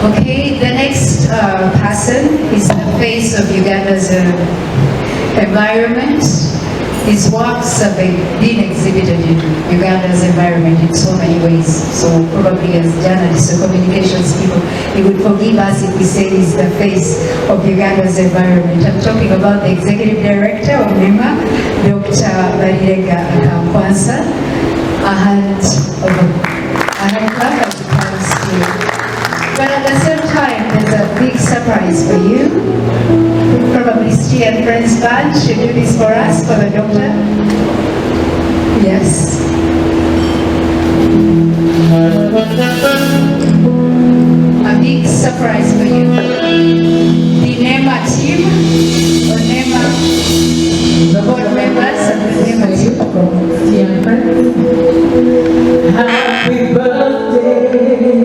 Okay, the next person is the face of Uganda's environment. His works have been exhibited in Uganda's environment in so many ways. So probably as journalists or communications people, he would forgive us if we say he's the face of Uganda's environment. I'm talking about the Executive Director of NEMA, Dr. Barirega Akankeasa. A hand clap as it comes to you. But at the same time, there's a big surprise for you. Probably Steve and Friends Band should do this for us, for the doctor. Yes. A big surprise for you. The NEMA team, or NEMA, the board members of the NEMA team from Steve and Friends. Happy birthday to you.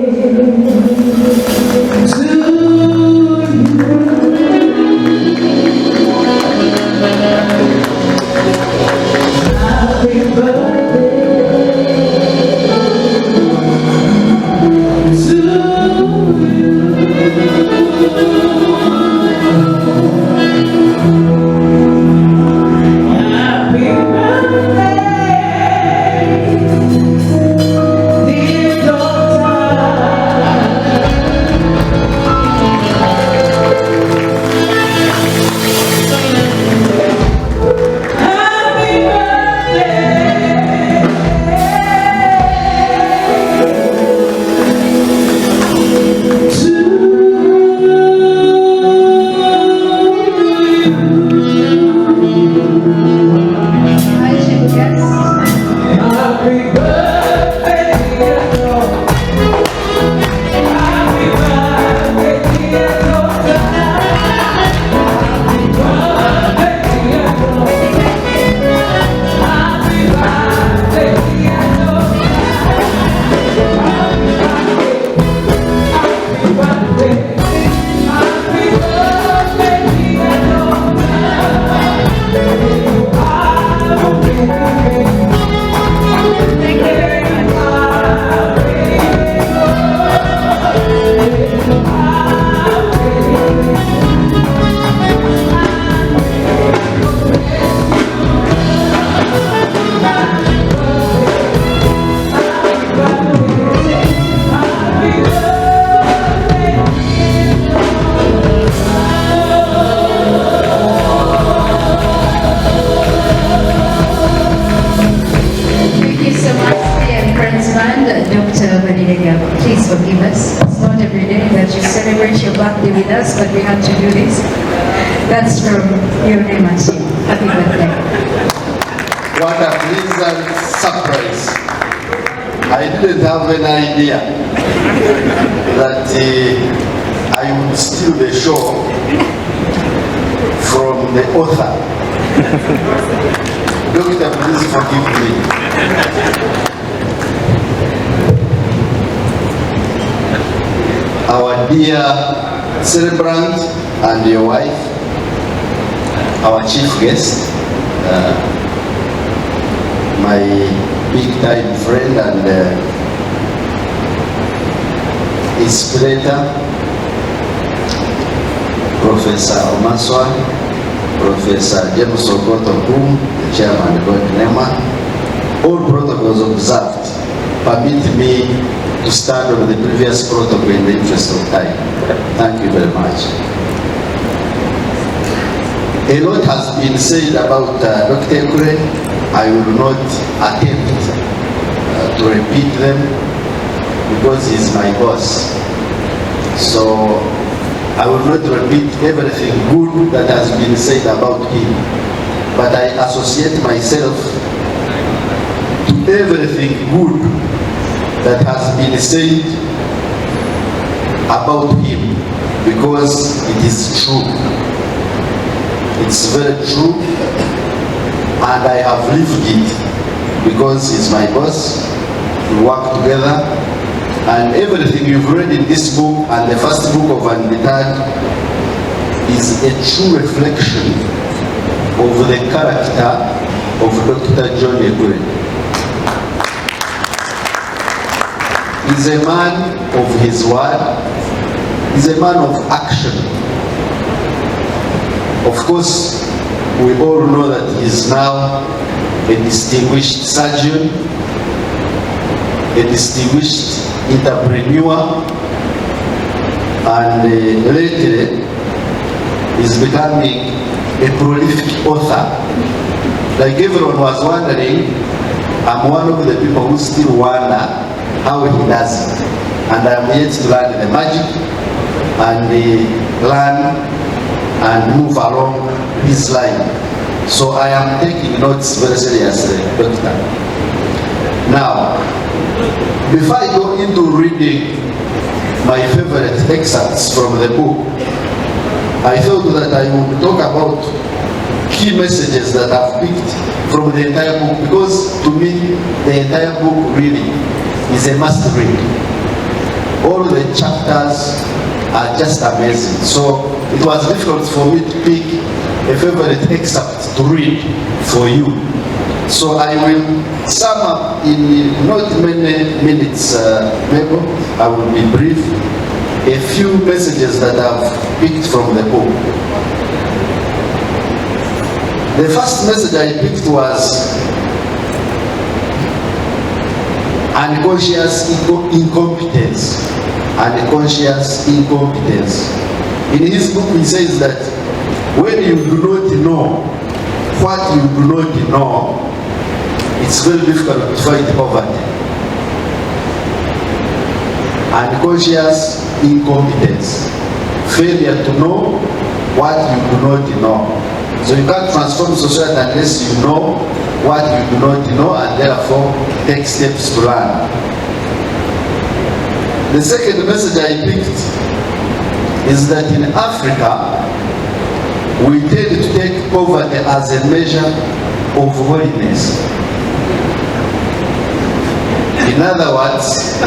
Please forgive us. It's not every day that you celebrate your birthday with us, but we had to do this. That's from your NEMA team. Happy birthday. What a pleasant surprise. I didn't have an idea that I would steal the show from the author. Doctor, please forgive me. Our dear celebrant and your wife, our chief guest, my big time friend and inspirator, Professor Omaswa, Professor James Okoto, the chairman of NEMA. All protocols observed. Permit me to start on the previous protocol in the interest of time. Thank you very much. A lot has been said about Dr. Ekure. I will not attempt to repeat them because he's my boss. So I will not repeat everything good that has been said about him, but I associate myself to everything good that has been said about him because it is true. It's very true, and I have lived it because he's my boss. We work together, and everything you've read in this book and the first book of Anditat is a true reflection of the character of Dr. John Ekure. He's a man of his word. is a man of action. Of course, we all know that he is now a distinguished surgeon, a distinguished entrepreneur, and lately is becoming a prolific author. Like everyone was wondering, I'm one of the people who still wonder how he does it. And I'm yet to learn the magic and learn and move along his line. So I am taking notes very seriously, Doctor. Now, before I go into reading my favorite excerpts from the book, I thought that I would talk about key messages that I've picked from the entire book, because to me, the entire book really is a must read. All the chapters are just amazing. So it was difficult for me to pick a favorite excerpt to read for you. So I will sum up in not many minutes, maybe I will be brief, a few messages that I've picked from the book. The first message I picked was unconscious incompetence. Unconscious incompetence. In his book he says that when you do not know what you do not know, it's very difficult to fight poverty. Unconscious incompetence. Failure to know what you do not know. So you can't transform society unless you know what you do not know, and therefore take steps to learn. The second message I picked is that in Africa, we tend to take poverty as a measure of holiness. In other words,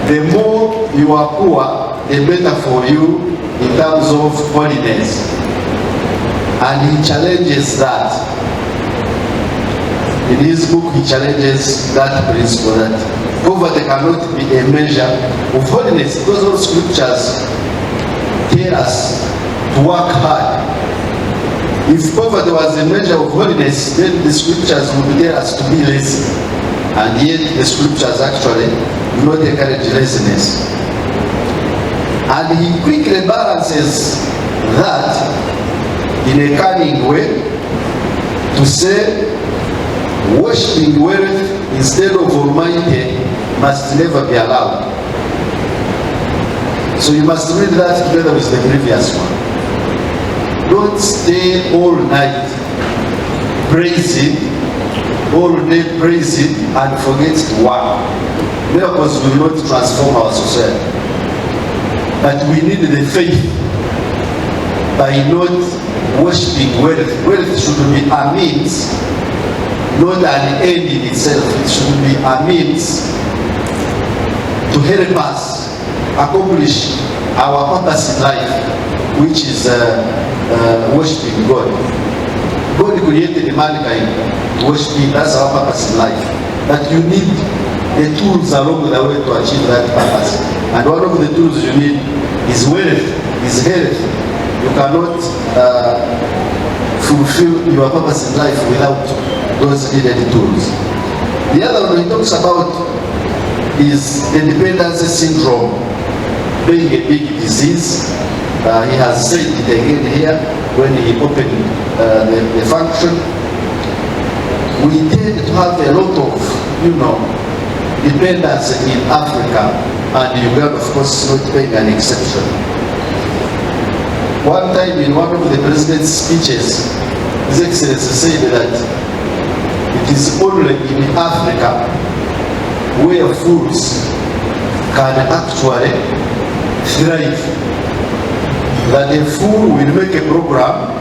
the more you are poor, the better for you in terms of holiness. And he challenges that. In his book, he challenges that principle that poverty cannot be a measure of holiness, because all scriptures tell us to work hard. If poverty was a measure of holiness, then the scriptures would tell us to be lazy. And yet the scriptures actually do not encourage laziness. And he quickly balances that in a cunning way to say worshiping wealth instead of Almighty must never be allowed. So you must read that together with the previous one. Don't stay all night praising, all day praising, and forget to work. Miracles will not transform our society. But we need the faith by not worshiping wealth. Wealth should be a means, not an end in itself. It should be a means to help us accomplish our purpose in life, which is worshiping God. God created mankind to worship Him. That's our purpose in life. But you need the tools along the way to achieve that purpose. And one of the tools you need is wealth, is health. You cannot fulfill your purpose in life without those needed tools. The other one he talks about is the dependency syndrome being a big disease. He has said it again here when he opened the function. We tend to have a lot of, dependence in Africa, and Uganda, of course, is not being an exception. One time in one of the president's speeches, His Excellency said that it is only in Africa where foods can actually thrive. That a fool will make a program,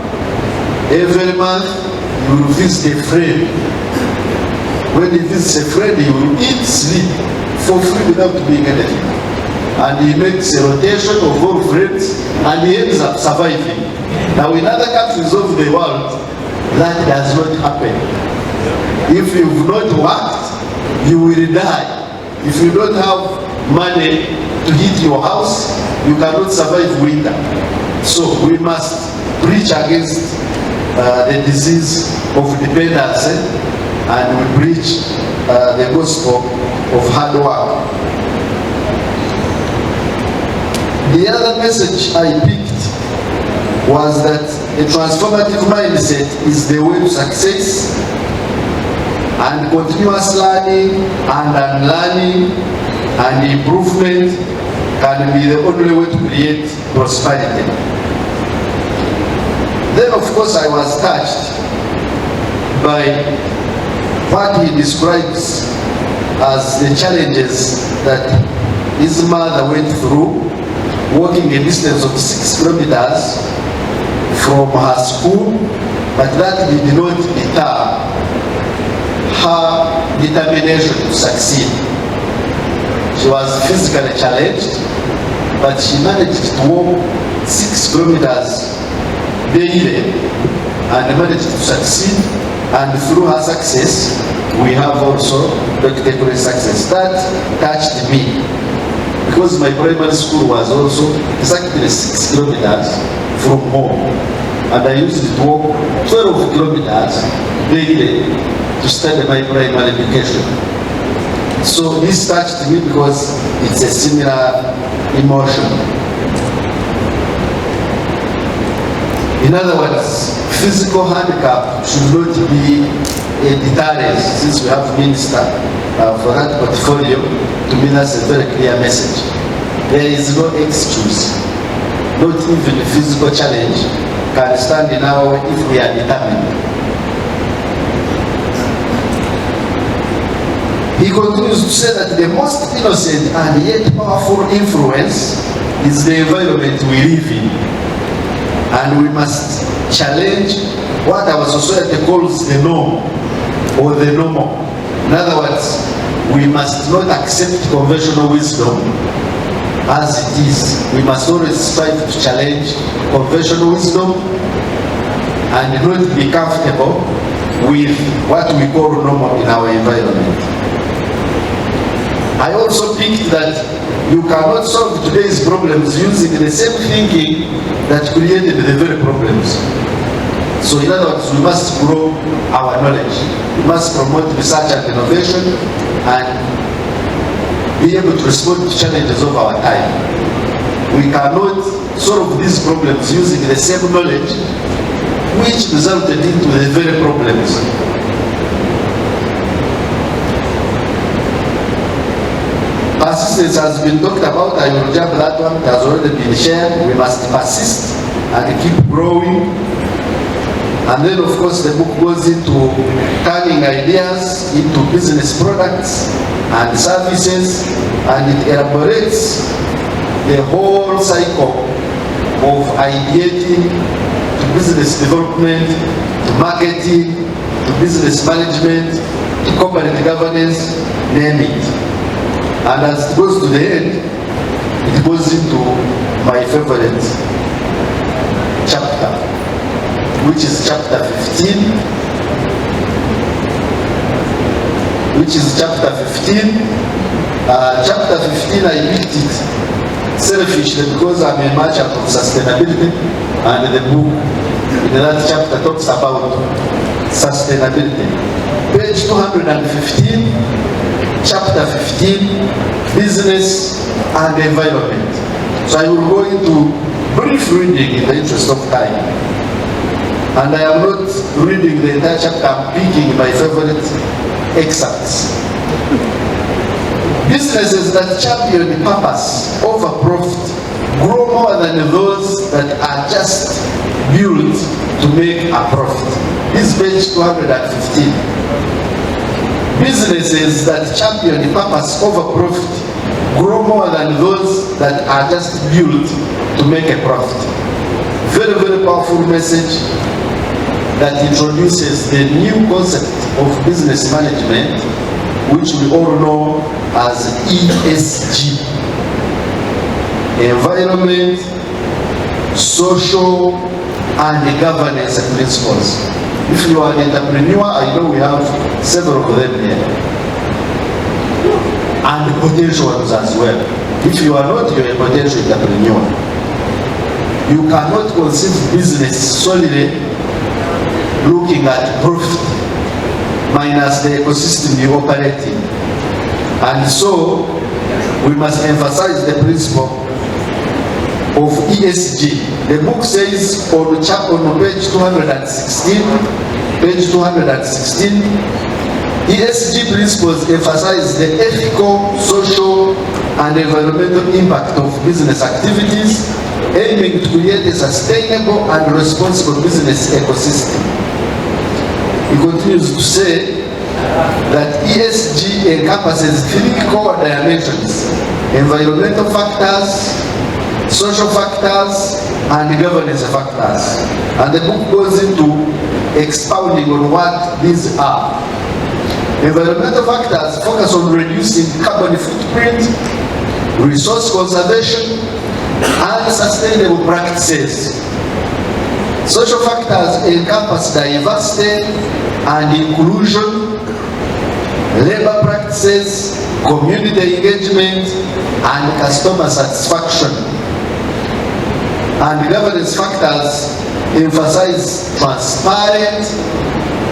every month you will visit a friend. When he visits a friend, he will eat, sleep for free without doing anything. And he makes a rotation of all friends, and he ends up surviving. Now in other countries of the world, that does not happen. If you've not worked, you will die. If you don't have money to hit your house, you cannot survive winter. So we must preach against the disease of dependency, and we preach the gospel of hard work. The other message I picked was that a transformative mindset is the way to success, and continuous learning and unlearning and improvement can be the only way to create prosperity. Then of course I was touched by what he describes as the challenges that his mother went through, walking a distance of 6 kilometers from her school, but that did not deter her determination to succeed. She was physically challenged, but she managed to walk 6 kilometers daily and managed to succeed. And through her success, we have also Dr. Kure's success. That touched me, because my primary school was also exactly 6 kilometers from home, and I used to walk 12 kilometers daily to study my primary education. So this touched me because it's a similar emotion. In other words, physical handicap should not be a deterrent, since we have minister for that portfolio. To me, that's a very clear message. There is no excuse. Not even a physical challenge can stand in our way if we are determined. He continues to say that the most innocent and yet powerful influence is the environment we live in. And we must challenge what our society calls the norm or the normal. In other words, we must not accept conventional wisdom as it is. We must always strive to challenge conventional wisdom and not be comfortable with what we call normal in our environment. I also picked that you cannot solve today's problems using the same thinking that created the very problems. So in other words, we must grow our knowledge. We must promote research and innovation and be able to respond to challenges of our time. We cannot solve these problems using the same knowledge which resulted into the very problems. Persistence has been talked about. I will jump that one. It has already been shared. We must persist and keep growing. And then, of course, the book goes into turning ideas into business products and services, and it elaborates the whole cycle of ideating to business development, to marketing, to business management, to corporate governance, name it. And as it goes to the end, it goes into my favorite chapter, which is chapter 15. Chapter 15, I picked it selfishly because I'm a merchant of sustainability, and the book in that chapter talks about sustainability. Page 215, chapter 15, business and environment. So I will go into brief reading in the interest of time. And I am not reading the entire chapter, I'm picking my favorite excerpts. Businesses that champion purpose over profit grow more than those that are just built to make a profit. This is page 215. Businesses that champion purpose over profit grow more than those that are just built to make a profit. Very, very powerful message that introduces the new concept of business management, which we all know as ESG. Environment, social, and governance principles. If you are an entrepreneur, I know we have several of them here. And potential ones as well. If you are not, you're a potential entrepreneur. You cannot conceive business solely looking at profit minus the ecosystem you operate in. And so, we must emphasize the principle of ESG. The book says on page 216, ESG principles emphasize the ethical, social, and environmental impact of business activities, aiming to create a sustainable and responsible business ecosystem. He continues to say that ESG encompasses 3 core dimensions: environmental factors, social factors, and governance factors. And the book goes into expounding on what these are. Environmental factors focus on reducing carbon footprint, resource conservation, and sustainable practices. Social factors encompass diversity and inclusion, labor practices, community engagement, and customer satisfaction. And governance factors emphasize transparent,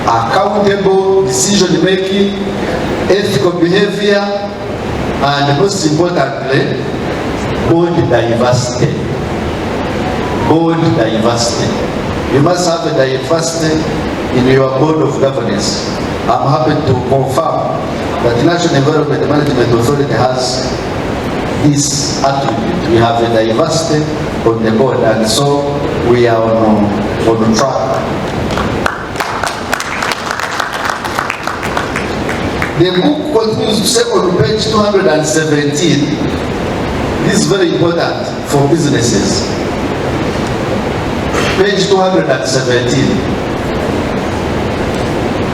accountable decision making, ethical behavior, and most importantly, board diversity. Board diversity. You must have a diversity in your board of governance. I'm happy to confirm that the National Environment Management Authority has this attribute. We have a diversity on the board, and so we are on track. The book continues to say on page 217, this is very important for businesses. Page 217,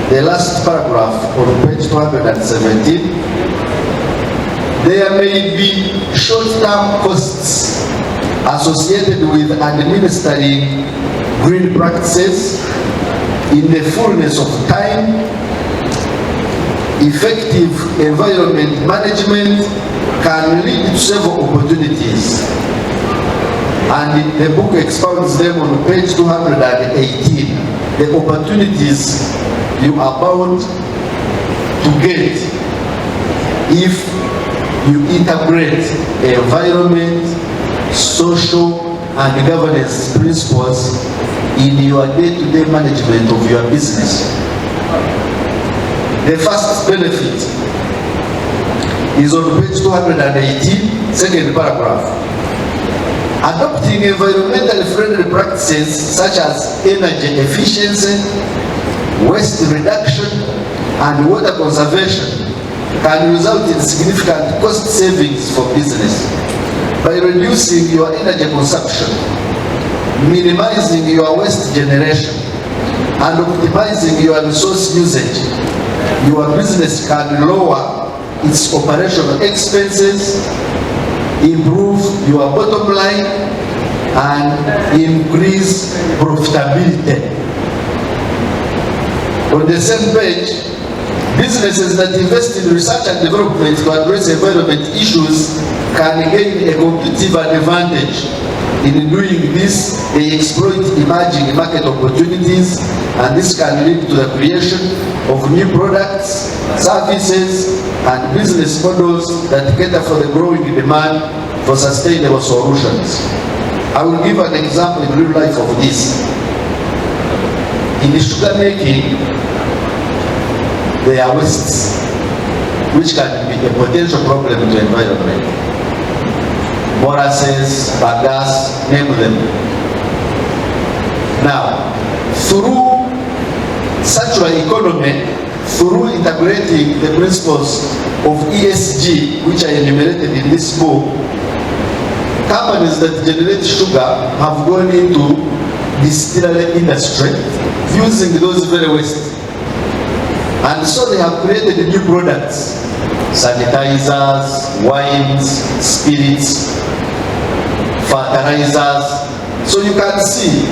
the last paragraph on page 217, there may be short-term costs associated with administering green practices. In the fullness of time, effective environment management can lead to several opportunities, and the book expounds them on page 218. The opportunities you are bound to get if you integrate environment, social, and governance principles in your day-to-day management of your business. The first benefit is on page 218, second paragraph. Adopting environmentally friendly practices such as energy efficiency, waste reduction, and water conservation can result in significant cost savings for business. By reducing your energy consumption, minimizing your waste generation, and optimizing your resource usage, your business can lower its operational expenses, improve your bottom line, and increase profitability. On the same page, businesses that invest in research and development to address environment issues can gain a competitive advantage. In doing this, they exploit emerging market opportunities, and this can lead to the creation of new products, services, and business models that cater for the growing demand for sustainable solutions. I will give an example in real life of this. In the sugar making, there are wastes which can be a potential problem to the environment. Molasses, bagasse, name them. Now, through circular economy, through integrating the principles of ESG, which are enumerated in this book, companies that generate sugar have gone into distillery industry using those very wastes. And so they have created new products, sanitizers, wines, spirits, fertilizers. So you can see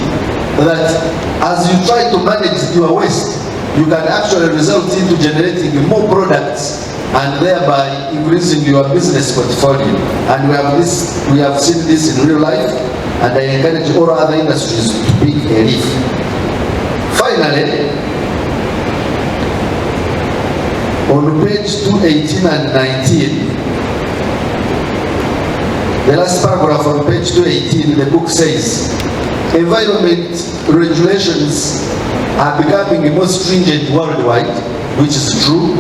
that as you try to manage your waste, you can actually result into generating more products and thereby increasing your business portfolio. And we have seen this in real life, and I encourage all other industries to pick a leaf. Finally, on page 218 and 19, the last paragraph on page 218, the book says, environment regulations are becoming more stringent worldwide, which is true.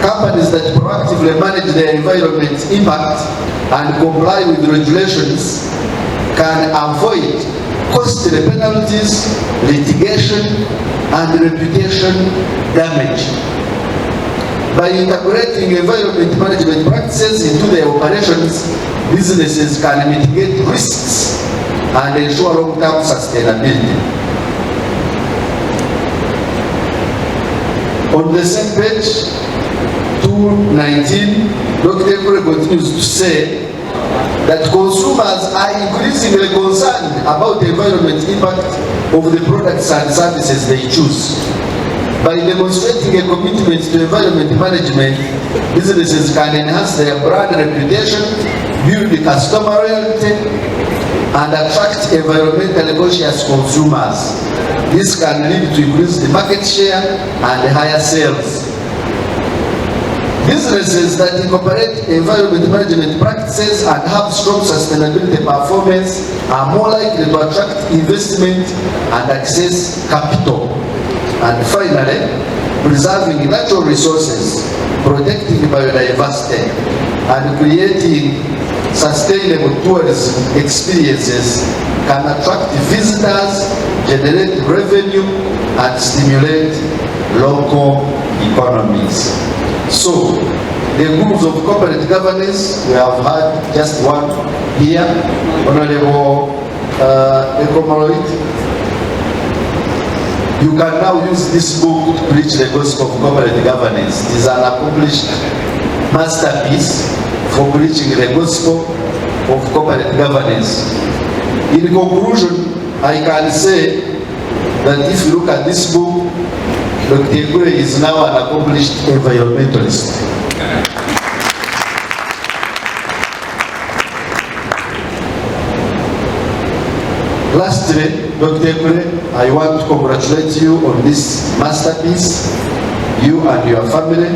Companies that proactively manage their environment impact and comply with regulations can avoid costly penalties, litigation, and reputation damage. By integrating environment management practices into their operations, businesses can mitigate risks and ensure long-term sustainability. On the same page, 219, Dr. Ekure continues to say that consumers are increasingly concerned about the environment impact of the products and services they choose. By demonstrating a commitment to environment management, businesses can enhance their brand reputation, build customer loyalty, and attract environmentally conscious consumers. This can lead to increased market share and higher sales. Businesses that incorporate environment management practices and have strong sustainability performance are more likely to attract investment and access capital. And finally, preserving natural resources, protecting biodiversity, and creating sustainable tourism experiences can attract visitors, generate revenue, and stimulate local economies. So, the rules of corporate governance, we have had just one here, Honorable Ekomoloid. You can now use this book to preach the gospel of corporate governance. It is an accomplished masterpiece for preaching the gospel of corporate governance. In conclusion, I can say that if you look at this book, Dr. Ekure is now an accomplished environmentalist. Lastly, Dr. Ekure, I want to congratulate you on this masterpiece, you and your family.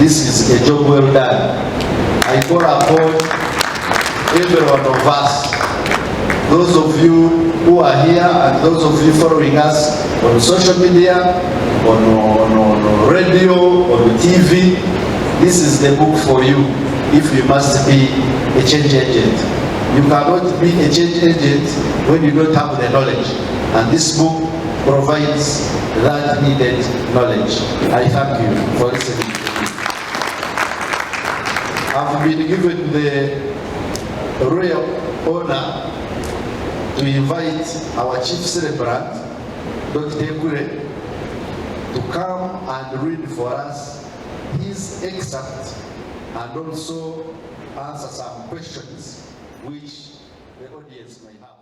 This is a job well done. I call upon every one of us, those of you who are here and those of you following us on social media, on radio, on TV, this is the book for you if you must be a change agent. You cannot be a change agent when you don't have the knowledge. And this book provides that needed knowledge. I thank you for listening. I've been given the royal honor to invite our chief celebrant, Dr. Ekure, to come and read for us his excerpt and also answer some questions which the audience may have.